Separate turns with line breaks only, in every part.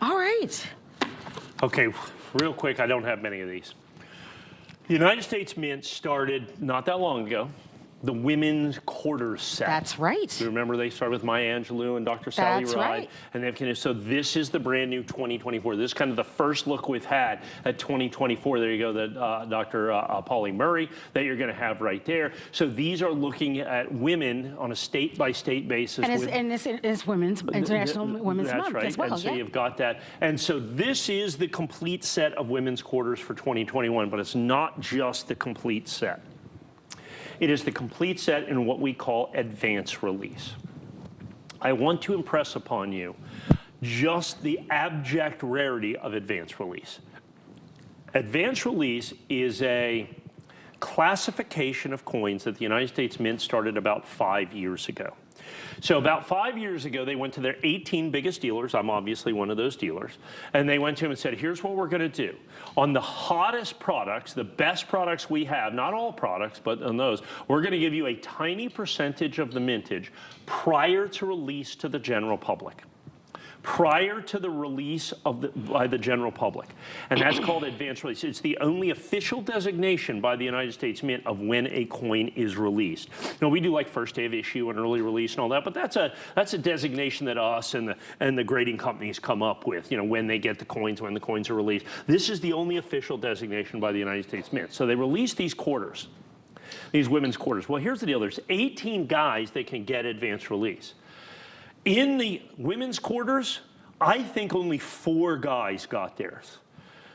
All right.
Okay, real quick, I don't have many of these. The United States Mint started not that long ago, the women's quarters set.
That's right.
You remember they started with Maya Angelou and Dr. Sally
That's
Ride.
right.
And they've, so this is the brand new 2024. This is kind of the first look we've had at 2024. There you go, the Dr. Pauli Murray that you're going to have right there. So these are looking at women on a state-by-state basis.
And it's Women's International Women's Month
right.
as well.
And so you've got that. And so this is the complete set of women's quarters for 2021, but it's not just the complete set. It is the complete set in what we call advance release. I want to impress upon you just the abject rarity of advance release. Advance release is a classification of coins that the United States Mint started about 5 years ago. So about 5 years ago, they went to their 18 biggest dealers. I'm obviously one of those dealers. And they went to them and said, here's what we're going to do. On the hottest products, the best products we have, not all products, but on those, we're going to give you a tiny percentage of the mintage prior to release to the general public. Prior to the release of by the general public. And that's called advance release. It's the only official designation by the United States Mint of when a coin is released. Now, we do like first day of issue and early release and all that, but that's a designation that us and the grading companies come up with, you know, when they get the coins, when the coins are released. This is the only official designation by the United States Mint. So they release these quarters, these women's quarters. Well, here's the deal. There's 18 guys that can get advance release. In the women's quarters, I think only 4 guys got theirs.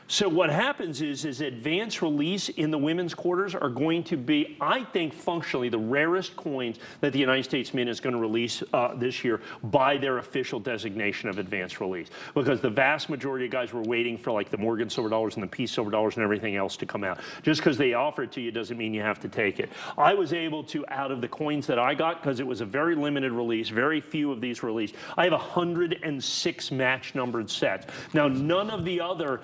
So what happens is advance release in the women's quarters are going to be, I think, functionally the rarest coins that the United States Mint is going to release this year by their official designation of advance release. Because the vast majority of guys were waiting for like the Morgan silver dollars and the Peace silver dollars and everything else to come out. Just because they offer it to you doesn't mean you have to take it. I was able to, out of the coins that I got, because it was a very limited release, very few of these released, I have 106 match numbered sets. Now, none of the other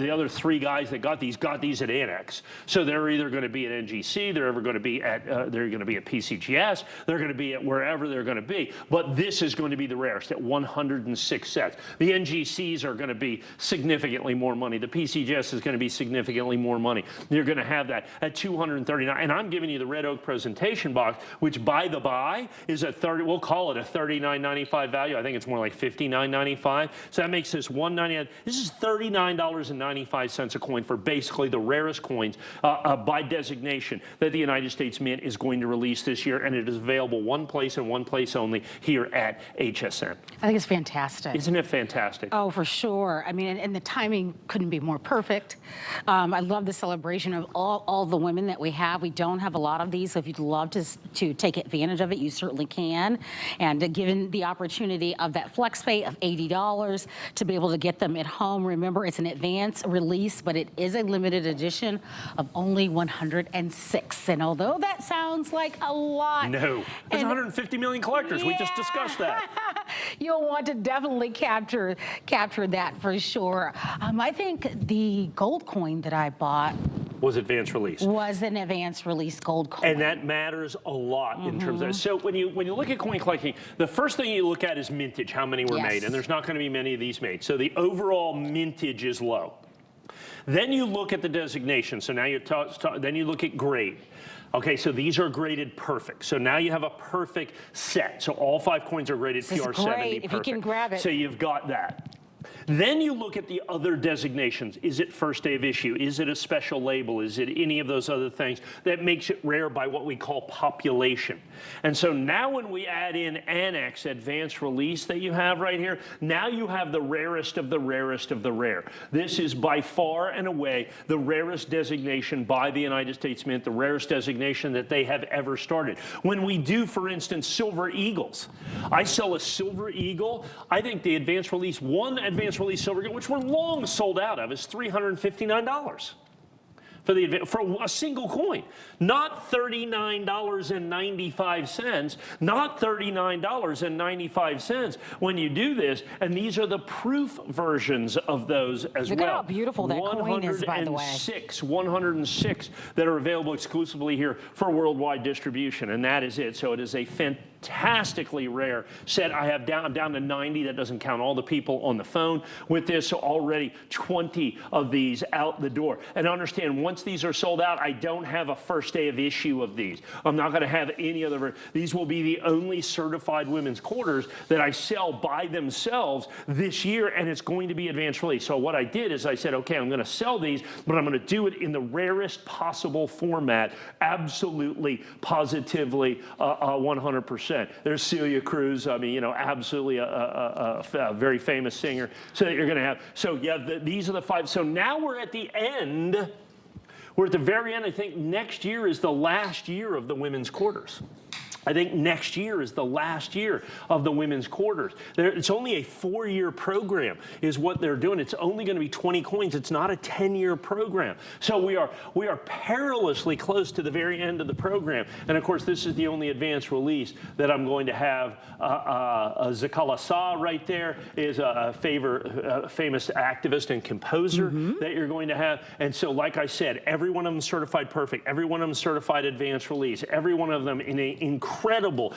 3 guys that got these at ANACS. So they're either going to be at NGC, they're going to be at PCGS, they're going to be at wherever they're going to be. But this is going to be the rarest at 106 sets. The NGCs are going to be significantly more money. The PCGS is going to be significantly more money. You're going to have that at 239. And I'm giving you the Red Oak presentation box, which by the by is a we'll call it a $39.95 value. I think it's more like $59.95. So that makes this $199. This is $39.95 a coin for basically the rarest coins by designation that the United States Mint is going to release this year, and it is available one place and one place only here at HSN.
I think it's fantastic.
Isn't it fantastic?
Oh, for sure. I mean, and the timing couldn't be more perfect. I love the celebration of all the women that we have. We don't have a lot of these, so if you'd love to take advantage of it, you certainly can. And given the opportunity of that flex pay of $80 to be able to get them at home, remember it's an advance release, but it is a limited edition of only 106. And although that sounds like a lot.
No, there's 150 million collectors. Yeah. We just discussed that.
You'll want to definitely capture that for sure. I think the gold coin that I bought
was advance release.
Was an advance release gold coin.
And that matters a lot in terms of that. So when you look at coin collecting, the first thing you look at is mintage, how many were made, and there's not going to be many of these made. So the overall mintage is low. Then you look at the designation. So now then you look at grade. Okay, so these are graded perfect. So now you have a perfect set. So all 5 coins are graded PR70 perfect.
If you can grab it.
So you've got that. Then you look at the other designations. Is it first day of issue? Is it a special label? Is it any of those other things that makes it rare by what we call population? And so now when we add in ANACS advanced release that you have right here, now you have the rarest of the rarest of the rare. This is by far and away the rarest designation by the United States Mint, the rarest designation that they have ever started. When we do, for instance, silver eagles, I sell a silver eagle. I think the advanced release, one advanced release silver eagle, which we're long sold out of, is $359 for a single coin. Not $39.95, not $39.95 when you do this. And these are the proof versions of those as well.
Look at how beautiful that coin is, by the way.
106 that are available exclusively here for worldwide distribution, and that is it. So it is a fantastic fantastically rare set. I'm down to 90. That doesn't count all the people on the phone with this. So already 20 of these out the door. And understand, once these are sold out, I don't have a first day of issue of these. I'm not going to have any other. These will be the only certified women's quarters that I sell by themselves this year, and it's going to be advanced release. So what I did is I said, okay, I'm going to sell these, but I'm going to do it in the rarest possible format, absolutely, positively, 100%. There's Celia Cruz, I mean, you know, absolutely a very famous singer. So that you're going to have, so yeah, these are the 5. So now we're at the end. We're at the very end. I think next year is the last year of the women's quarters. I think next year is the last year of the women's quarters. It's only a 4-year program is what they're doing. It's only going to be 20 coins. It's not a 10-year program. So we are perilously close to the very end of the program. And of course, this is the only advanced release that I'm going to have. ZitkalaSa right there is a famous activist and composer that you're going to have. And so, like I said, every one of them certified perfect, every one of them certified advanced release, every one of them in an incredible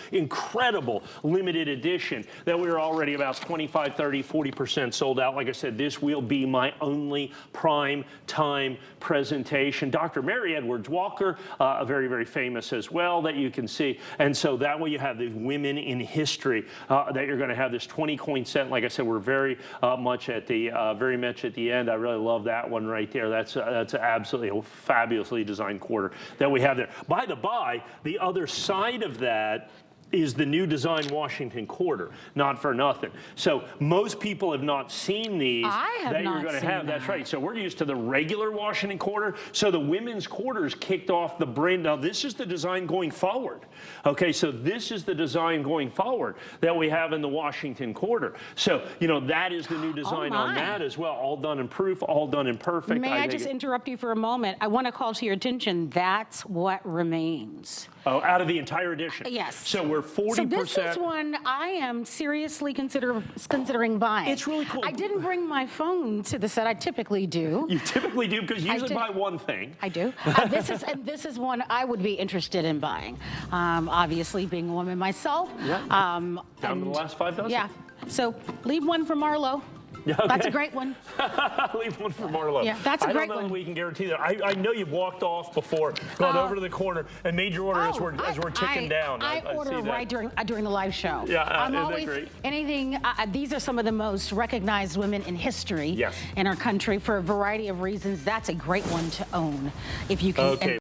limited edition that we're already about 25, 30, 40% sold out. Like I said, this will be my only prime time presentation. Dr. Mary Edwards Walker, very famous as well, that you can see. And so that way you have the women in history that you're going to have this 20 coin set. Like I said, we're very much at the end. I really love that one right there. That's absolutely a fabulously designed quarter that we have there. By the by, the other side of that is the new design Washington quarter, not for nothing. So most people have not seen these that you're going to have. That's right. So we're used to the regular Washington quarter. So the women's quarters kicked off the brand. Now this is the design going forward. Okay, so this is the design going forward that we have in the Washington quarter. So, you know, that is the new design on that as well. All done in proof, all done in perfect.
May I just interrupt you for a moment? I want to call to your attention, that's what remains.
Oh, out of the entire edition?
Yes.
So we're 40%.
So this is one I am seriously considering buying.
It's really cool.
I didn't bring my phone to the set. I typically do.
You typically do, because you usually buy one thing.
I do. This is one I would be interested in buying. Obviously, being a woman myself.
Yeah. Down to the last 5 dozen?
Yeah. So leave one for Marlo.
Yeah, okay.
That's a great one.
Leave one for Marlo.
Yeah, that's a great one.
I don't know that we can guarantee that. I know you've walked off before, gone over to the corner, and made your order as we're ticking down.
I order right during the live show.
Yeah,
I'm always, great? Anything. These are some of the most recognized women in history in our country for a variety of reasons. That's a great one to own if you can. Okay.